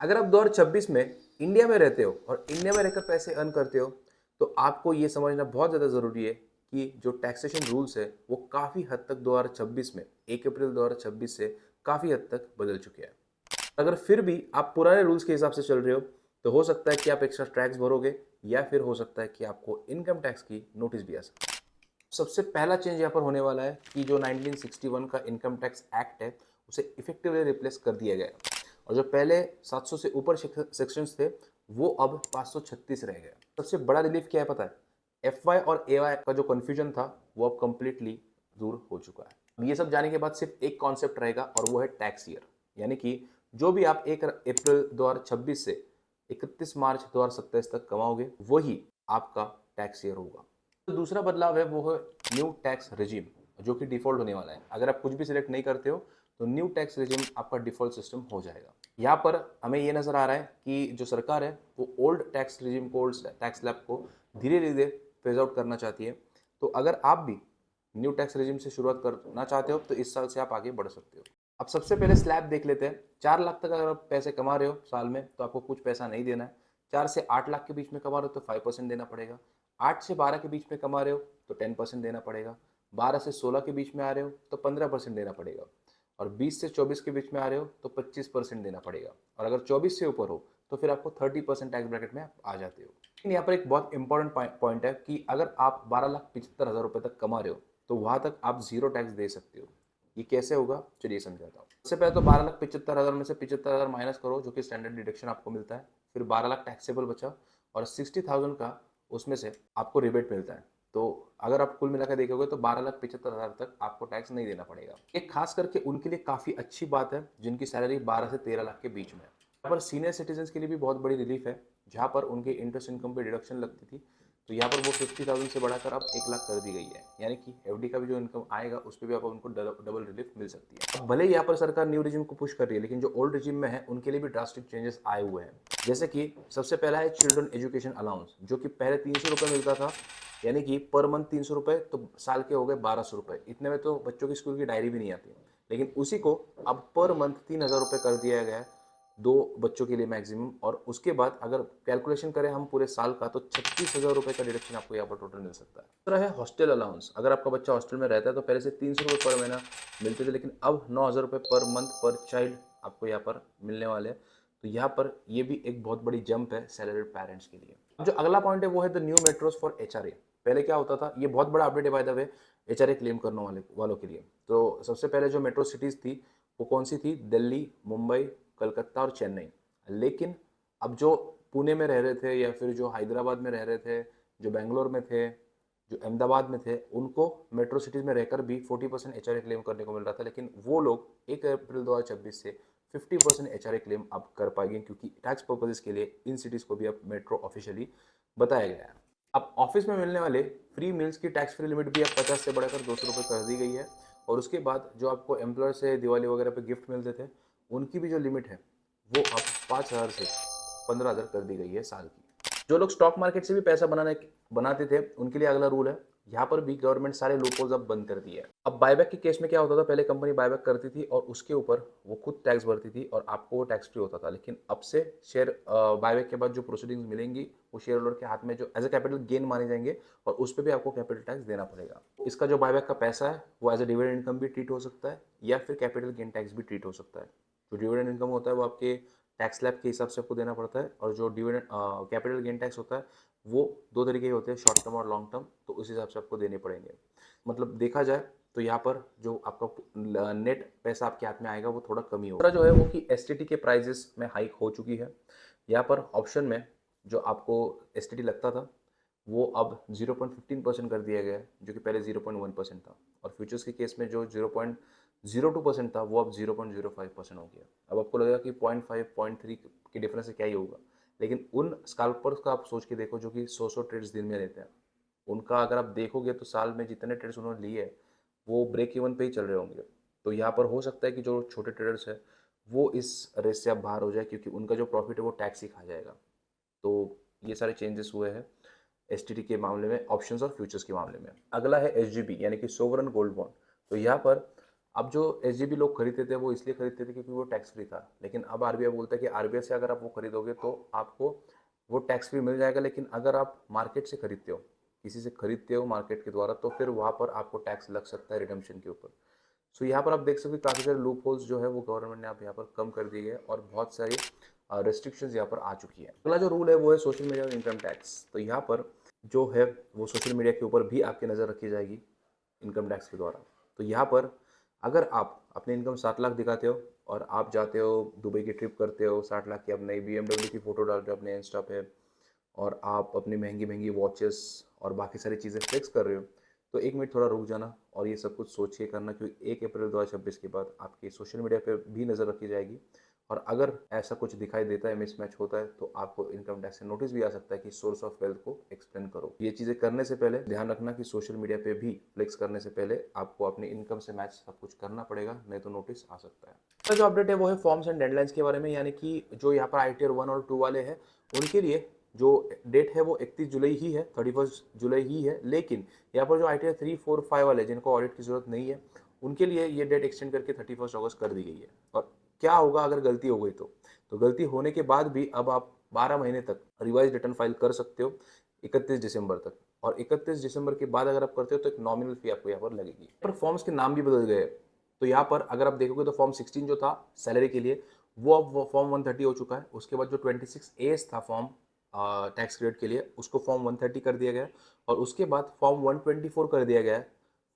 अगर आप 2026 में इंडिया में रहते हो और इंडिया में रहकर पैसे अर्न करते हो, तो आपको ये समझना बहुत ज़्यादा ज़रूरी है कि जो टैक्सेशन रूल्स है वो काफ़ी हद तक 2026 में 1 अप्रैल 2026 से काफ़ी हद तक बदल चुके हैं। अगर फिर भी आप पुराने रूल्स के हिसाब से चल रहे हो, तो हो सकता है कि आप एक्स्ट्रा टैक्स भरोगे या फिर हो सकता है कि आपको इनकम टैक्स की नोटिस भी आ सकती है। सबसे पहला चेंज यहाँ पर होने वाला है कि जो 1961 का इनकम टैक्स एक्ट है, उसे इफेक्टिवली रिप्लेस कर दिया गया है और जो पहले 700 से ऊपर सेक्शंस थे, वो अब 536 रह गए। सबसे बड़ा रिलीफ क्या है पता है? एफ वाई और ए वाई का जो कन्फ्यूजन था, वो अब कंप्लीटली दूर हो चुका है। अब ये सब जाने के बाद सिर्फ एक कॉन्सेप्ट रहेगा और वो है टैक्स ईयर, यानी कि जो भी आप 1 अप्रैल 2026 से 31 मार्च 2027 तक कमाओगे, वही आपका टैक्स ईयर होगा। तो दूसरा बदलाव है वो है न्यू टैक्स रिजीम, जो कि डिफॉल्ट होने वाला है। अगर आप कुछ भी सिलेक्ट नहीं करते हो, तो न्यू टैक्स रिजीम आपका डिफॉल्ट सिस्टम हो जाएगा। यहाँ पर हमें ये नजर आ रहा है कि जो सरकार है वो ओल्ड टैक्स रिजीम को, ओल्ड टैक्स स्लैब को धीरे धीरे फेज आउट करना चाहती है। तो अगर आप भी न्यू टैक्स रिजीम से शुरुआत करना चाहते हो, तो इस साल से आप आगे बढ़ सकते हो। अब सबसे पहले स्लैब देख लेते हैं। 4 लाख तक अगर आप पैसे कमा रहे हो साल में, तो आपको कुछ पैसा नहीं देना है। 4 से 8 लाख के बीच में कमा रहे हो तो 5% देना पड़ेगा। 8 से 12 के बीच में कमा रहे हो तो 10% देना पड़ेगा। 12 से 16 के बीच में आ रहे हो तो 15% देना पड़ेगा। और 20 से 24 के बीच में आ रहे हो तो 25% देना पड़ेगा। और अगर 24 से ऊपर हो तो फिर आपको 30% टैक्स ब्रैकेट में आप आ जाते हो। लेकिन यहाँ पर एक बहुत इंपॉर्टेंट पॉइंट है कि अगर आप 12,75,000 रुपये तक कमा रहे हो, तो वहाँ तक आप जीरो टैक्स दे सकते हो। ये कैसे होगा, चलिए समझाता हूँ। सबसे पहले तो 12,75,000 में से 75,000 माइनस करो, जो कि स्टैंडर्ड डिडक्शन आपको मिलता है। फिर 12 लाख टैक्सेबल बचा और 60,000 का उसमें से आपको रिबेट मिलता है। तो अगर आप कुल मिलाकर देखोगे तो 12,75,000 तक आपको टैक्स नहीं देना पड़ेगा। ये खास करके उनके लिए काफ़ी अच्छी बात है जिनकी सैलरी 12 से 13 लाख के बीच में है। यहाँ पर सीनियर सिटीजन के लिए भी बहुत बड़ी रिलीफ है, जहाँ पर उनके इंटरेस्ट इनकम पे डिडक्शन लगती थी, तो यहाँ पर वो 50,000 से बढ़ाकर अब 1 लाख कर दी गई है। यानी कि एफडी का भी जो इनकम आएगा उस पर भी अब उनको डबल रिलीफ मिल सकती है। अब भले ही यहाँ पर सरकार न्यू रिजिम को पुश कर रही है, लेकिन जो ओल्ड रिजिम में है उनके लिए भी ड्रास्टिक चेंजेस आए हुए हैं। जैसे कि सबसे पहला है चिल्ड्रन एजुकेशन अलाउंस, जो कि पहले 300 रुपये मिलता था, यानी कि पर मंथ 300 रुपये, तो साल के हो गए 1200 रुपये। इतने में तो बच्चों की स्कूल की डायरी भी नहीं आती, लेकिन उसी को अब पर मंथ 3,000 रुपये कर दिया गया है, 2 बच्चों के लिए मैक्सिमम। और उसके बाद अगर कैलकुलेशन करें हम पूरे साल का, तो 36,000 रुपये का डिडक्शन आपको यहाँ पर टोटल मिल सकता है। दूसरा है हॉस्टल अलाउंस। अगर आपका बच्चा हॉस्टल में रहता है तो पहले से 300 रुपये पर महीना मिलते थे, लेकिन अब 9,000 रुपये पर मंथ पर चाइल्ड आपको यहाँ पर मिलने वाले हैं। तो यहाँ पर ये भी एक बहुत बड़ी जंप है सैलरीड पेरेंट्स के लिए। अब जो अगला पॉइंट है वो है the new metros for HRA. पहले क्या होता था, ये बहुत बड़ा अपडेट है by the way HRA claim करने वालों के लिए। तो सबसे पहले जो मेट्रो सिटीज़ थी वो कौन सी थी? दिल्ली, मुंबई, कलकत्ता और चेन्नई। लेकिन अब जो पुणे में रह रहे थे या फिर जो हैदराबाद में रह रहे थे, जो बेंगलोर में थे, जो अहमदाबाद में थे, उनको मेट्रो सिटीज़ में रहकर भी 40% एचआरए क्लेम करने को मिल रहा था। लेकिन वो लोग 1 अप्रैल 2026 से 50% एचआरए क्लेम अब कर पाएंगे, क्योंकि टैक्स पर्पजेस के लिए इन सिटीज़ को भी अब मेट्रो ऑफिशियली बताया गया है। अब ऑफिस में मिलने वाले फ्री मील्स की टैक्स फ्री लिमिट भी अब 50 से बढ़ाकर 200 रुपये कर दी गई है। और उसके बाद जो आपको एम्प्लॉयर से दिवाली वगैरह पे गिफ्ट मिलते थे, उनकी भी जो लिमिट है वो अब 5,000 से 15,000 कर दी गई है साल की। जो लोग स्टॉक मार्केट से भी पैसा बनाते थे, उनके लिए अगला रूल है। यहाँ पर भी गवर्नमेंट सारे लूपहोल्स अब बंद कर दिए है। अब बायबैक के केस में क्या होता था, पहले कंपनी बायबैक करती थी और उसके ऊपर वो खुद टैक्स भरती थी और आपको वो टैक्स फ्री होता था। लेकिन अब से शेयर बायबैक के बाद जो प्रोसीडिंग्स मिलेंगी, वो शेयर होल्डर के हाथ में जो एज ए कैपिटल गेन माने जाएंगे और उस पर भी आपको कैपिटल टैक्स देना पड़ेगा। इसका जो बायबैक का पैसा है वो एज ए डिविडेंड इनकम भी ट्रीट हो सकता है या फिर कैपिटल गेन टैक्स भी ट्रीट हो सकता है। जो डिविडेंड इनकम होता है वो आपके टैक्स स्लैब के हिसाब से आपको देना पड़ता है, और जो डिविडेंड कैपिटल गेन टैक्स होता है वो दो तरीके के होते हैं, शॉर्ट टर्म और लॉन्ग टर्म, तो उस हिसाब से आपको देने पड़ेंगे। मतलब देखा जाए तो यहाँ पर जो आपका नेट पैसा आपके हाथ में आएगा वो थोड़ा कम ही होगा। जो है वो कि एसटीटी के प्राइजेस में हाइक हो चुकी है। यहाँ पर ऑप्शन में जो आपको एसटीटी लगता था वो अब 0.15% कर दिया गया है, जो कि पहले 0.1% था। और फ्यूचर्स के केस में जो 0.02% था वो अब 0.05% हो गया। अब आपको लगेगा कि 0.5 0.3 के डिफरेंस से क्या ही होगा, लेकिन उन स्कैल्पर्स का आप सोच के देखो जो कि 100 ट्रेड्स दिन में लेते हैं, उनका अगर आप देखोगे तो साल में जितने ट्रेड्स उन्होंने लिए है वो ब्रेक इवन पे ही चल रहे होंगे। तो यहाँ पर हो सकता है कि जो छोटे ट्रेडर्स है वो इस रेस से अब बाहर हो जाए, क्योंकि उनका जो प्रॉफिट है वो टैक्स ही खा जाएगा। तो ये सारे चेंजेस हुए हैं एसटीटी के मामले में, ऑप्शंस और फ्यूचर्स के मामले में। अगला है एसजीबी, यानी कि सोवरन गोल्ड बॉन्ड। तो यहाँ पर अब जो एसजीबी लोग खरीदते थे वो इसलिए खरीदते थे क्योंकि वो टैक्स फ्री था, लेकिन अब आरबीआई बोलता है कि आरबीआई से अगर आप वो खरीदोगे तो आपको वो टैक्स फ्री मिल जाएगा, लेकिन अगर आप मार्केट से खरीदते हो, किसी से खरीदते हो मार्केट के द्वारा, तो फिर वहाँ पर आपको टैक्स लग सकता है रिडम्पशन के ऊपर। सो यहाँ पर आप देख सकते हो काफ़ी सारे लूप होल्स जो है वो गवर्नमेंट ने आप यहाँ पर कम कर दिए गए और बहुत सारी रेस्ट्रिक्शंस यहाँ पर आ चुकी है। अगला जो रूल है वो है सोशल मीडिया और इनकम टैक्स। तो यहाँ पर जो है वो सोशल मीडिया के ऊपर भी आपकी नज़र रखी जाएगी इनकम टैक्स के द्वारा। तो यहाँ पर अगर आप अपनी इनकम 7 लाख दिखाते हो और आप जाते हो दुबई की ट्रिप करते हो, 60 लाख की आप नई BMW की फ़ोटो डाल रहे हो अपने इंस्टा पे, और आप अपनी महंगी महंगी वॉचेस और बाकी सारी चीज़ें फ्लेक्स कर रहे हो, तो एक मिनट थोड़ा रुक जाना और ये सब कुछ सोच के करना, क्योंकि 1 अप्रैल 2026 के बाद आपकी सोशल मीडिया पे भी नज़र रखी जाएगी। और अगर ऐसा कुछ दिखाई देता है, मिसमैच होता है, तो आपको इनकम टैक्स से नोटिस भी आ सकता है कि सोर्स ऑफ वेल्थ को एक्सप्लेन करो। ये चीज़ें करने से पहले ध्यान रखना कि सोशल मीडिया पे भी फ्लेक्स करने से पहले आपको अपनी इनकम से मैच सब कुछ करना पड़ेगा, नहीं तो नोटिस आ सकता है। तो जो अपडेट है वो है फॉर्म्स एंड डेडलाइंस के बारे में, यानी कि जो यहाँ पर ITR 1 और 2 वाले हैं उनके लिए जो डेट है वो 31 जुलाई ही है, 31 जुलाई ही है, लेकिन यहाँ पर जो ITR 3, 4, 5 वाले जिनको ऑडिट की जरूरत नहीं है उनके लिए ये डेट एक्सटेंड करके 31 अगस्त कर दी गई है। और क्या होगा अगर गलती हो गई तो गलती होने के बाद भी अब आप 12 महीने तक रिवाइज रिटर्न फाइल कर सकते हो 31 दिसंबर तक, और 31 दिसंबर के बाद अगर आप करते हो तो एक नॉमिनल फी आपको यहाँ पर लगेगी। पर फॉर्म्स के नाम भी बदल गए। तो यहाँ पर अगर आप देखोगे तो फॉर्म 16 जो था सैलरी के लिए वो अब फॉर्म 130 हो चुका है। उसके बाद जो 26A था फॉर्म टैक्स क्रेडिट के लिए, उसको फॉर्म 130 कर दिया गया है, और उसके बाद फॉर्म 124 कर दिया गया है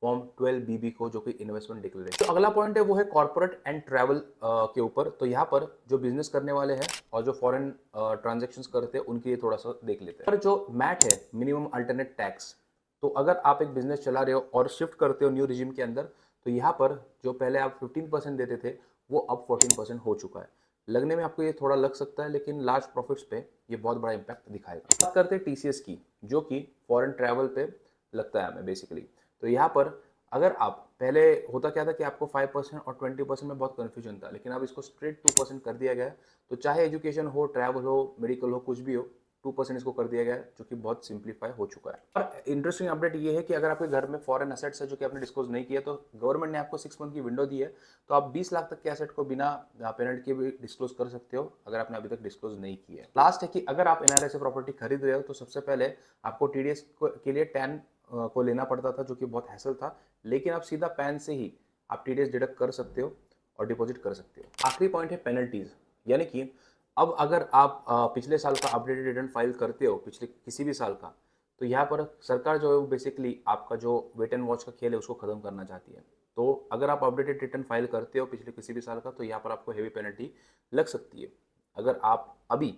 फॉर्म 12BB को, जो कि इन्वेस्टमेंट डिक्लेरेशन। तो अगला पॉइंट है वो है कॉर्पोरेट एंड ट्रैवल के ऊपर। तो यहाँ पर जो बिजनेस करने वाले हैं और जो फॉरेन ट्रांजेक्शंस करते हैं उनके लिए थोड़ा सा देख लेते हैं। पर जो मैट है मिनिमम अल्टरनेट टैक्स, तो अगर आप एक बिजनेस चला रहे हो और शिफ्ट करते हो न्यू रिजिम के अंदर, तो यहाँ पर जो पहले आप 15% देते थे वो अब 14% हो चुका है। लगने में आपको ये थोड़ा लग सकता है, लेकिन लार्ज प्रॉफिट्स पे ये बहुत बड़ा इंपैक्ट दिखाएगा। बात करते हैं TCS की, जो कि फॉरेन ट्रैवल पे लगता है हमें बेसिकली। तो यहाँ पर अगर आप पहले होता क्या था कि आपको 5% और 20% में बहुत कन्फ्यूजन था, लेकिन अब इसको स्ट्रेट 2% कर दिया गया है। तो चाहे एजुकेशन हो, ट्रैवल हो, मेडिकल हो, कुछ भी हो, 2% इसको कर दिया गया है, जो कि बहुत सिंप्लीफाई हो चुका है। और इंटरेस्टिंग अपडेट ये है कि अगर आपके घर में फॉरेन असेट्स है जो कि आपने डिस्क्लोज नहीं किया, तो गवर्नमेंट ने आपको 6 मंथ की विंडो दी है, तो आप 20 लाख तक के एसेट को बिना पेनल्टी के भी डिस्क्लोज कर सकते हो अगर आपने अभी तक डिस्क्लोज नहीं किया है। लास्ट है कि अगर आप NRI से प्रॉपर्टी खरीद रहे हो तो सबसे पहले आपको TDS के लिए टैन को लेना पड़ता था, जो कि बहुत हैसल था, लेकिन आप सीधा पैन से ही आप TDS डिडक्ट कर सकते हो और डिपॉजिट कर सकते हो। आखिरी पॉइंट है पेनल्टीज, यानी कि अब अगर आप पिछले साल का अपडेटेड रिटर्न फाइल करते हो, पिछले किसी भी साल का, तो यहाँ पर सरकार जो है वो बेसिकली आपका जो वेट एंड वॉच का खेल है उसको खत्म करना चाहती है। तो अगर आप अपडेटेड रिटर्न फाइल करते हो पिछले किसी भी साल का, तो यहाँ पर आपको हेवी पेनल्टी लग सकती है। अगर आप अभी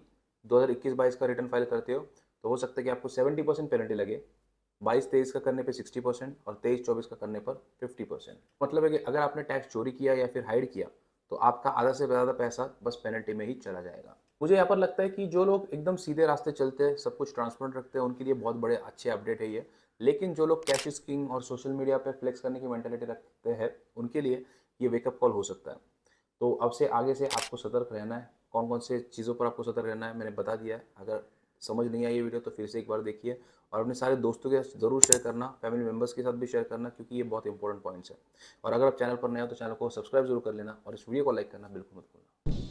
2021-22 का रिटर्न फाइल करते हो तो हो सकता है कि आपको 70% पेनल्टी लगे, 22-23 का करने पे 60% और 23-24 का करने पर 50%। मतलब है कि अगर आपने टैक्स चोरी किया या फिर हाइड किया तो आपका आधा से ज़्यादा पैसा बस पेनल्टी में ही चला जाएगा। मुझे यहाँ पर लगता है कि जो लोग एकदम सीधे रास्ते चलते हैं, सब कुछ ट्रांसपेरेंट रखते हैं, उनके लिए बहुत बड़े अच्छे अपडेट है ये। लेकिन जो लोग कैश इज किंग और सोशल मीडिया पे फ्लेक्स करने की मेंटेलिटी रखते हैं, उनके लिए ये वेकअप कॉल हो सकता है। तो अब से आगे से आपको सतर्क रहना है। कौन कौन से चीज़ों पर आपको सतर्क रहना है मैंने बता दिया है। अगर समझ नहीं आई ये वीडियो तो फिर से एक बार देखिए, और अपने सारे दोस्तों के साथ ज़रूर शेयर करना, फैमिली मेम्बर्स के साथ भी शेयर करना, क्योंकि ये बहुत इंपॉर्टेंट पॉइंट्स है। और अगर आप चैनल पर नए हो तो चैनल को सब्सक्राइब जरूर कर लेना और इस वीडियो को लाइक करना बिल्कुल मत भूलना।